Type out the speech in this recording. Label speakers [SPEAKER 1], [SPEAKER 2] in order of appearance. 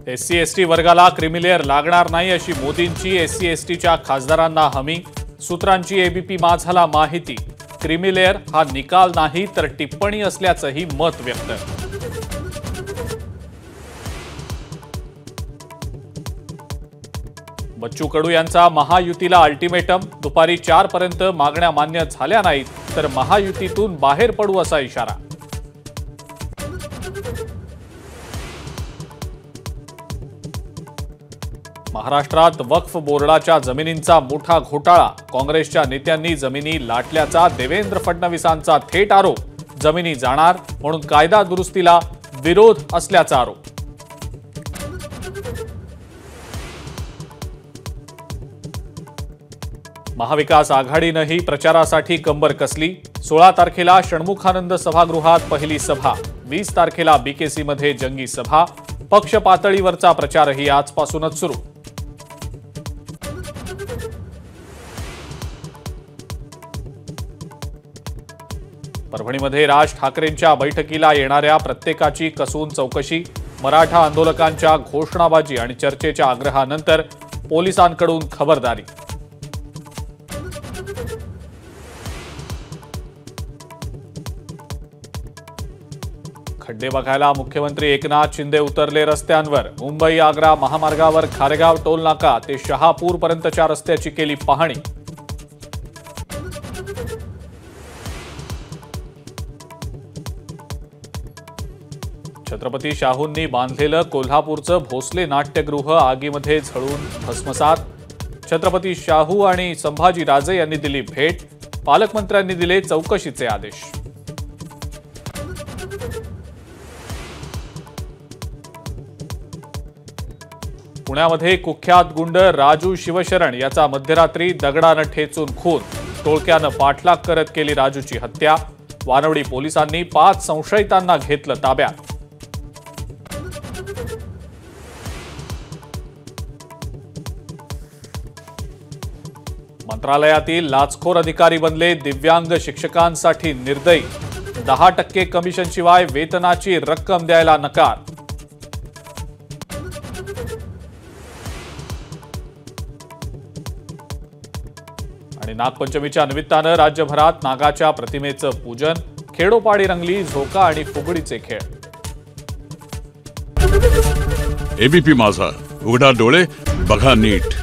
[SPEAKER 1] SC/ST वर्गाला creamy layer लागणार नाही अशी मोदींची SC/STच्या खासदारांना हमी। सूत्रांची ABP माझाला माहिती। क्रिमिलेअर हा निकाल नाही तर टिप्पणी असल्याचंही मत व्यक्त। बच्चू कडू यांचा महायुतीला अल्टिमेटम। दुपारी 4 पर्यंत मागण्या मान्य झाल्या नाहीत तर महायुतीतून बाहेर पडू असा इशारा। महाराष्ट्रात वक्फ बोर्डाच्या जमिनींचा मोठा घोटाळा। काँग्रेसच्या नेत्यांनी जमिनी लाटल्याचा देवेंद्र फडणवीसांचा थेट आरोप। जमिनी जाणार म्हणून कायदा दुरुस्तीला विरोध असल्याचा आरोप। महाविकास आघाडीनेही प्रचारासाठी कंबर कसली। 16 तारखेला षण्मुखानंद सभागृहात पहिली सभा। 20 तारखेला BKC मध्ये जंगी सभा। पक्ष पातळीवरचा प्रचारही आजपासूनच सुरू। परभणीमध्ये राज ठाकरेंच्या बैठकीला येणाऱ्या प्रत्येकाची कसून चौकशी। मराठा आंदोलकांच्या घोषणाबाजी आणि चर्चेच्या आग्रहानंतर पोलिसांकडून खबरदारी। खड्डे बघायला मुख्यमंत्री एकनाथ शिंदे उतरले रस्त्यांवर। मुंबई आग्रा महामार्गावर खारेगाव टोल नाका ते शहापूर पर्यंतच्या रस्त्याची केली पाहणी। छत्रपती शाहूंनी बांधलेलं कोल्हापूरचं भोसले नाट्यगृह आगीमध्ये झळून भस्मसात। छत्रपती शाहू आणि संभाजीराजे यांनी दिली भेट। पालकमंत्र्यांनी दिले चौकशीचे आदेश। पुण्यामध्ये कुख्यात गुंड राजू शिवशरण याचा मध्यरात्री दगडानं ठेचून खून। टोळक्यानं पाठलाग करत केली राजूची हत्या। वानवडी पोलिसांनी 5 संशयितांना घेतलं ताब्यात। मंत्रालयातील लाचखोर अधिकारी बनले दिव्यांग शिक्षकांसाठी निर्दयी। 10% कमिशनशिवाय वेतनाची रक्कम द्यायला नकार। आणि नागपंचमीच्या निमित्तानं राज्यभरात नागाच्या प्रतिमेचं पूजन। खेडोपाडी रंगली झोका आणि फुगडीचे खेळ।
[SPEAKER 2] ABP माझा, उघडा डोळे बघा नीट।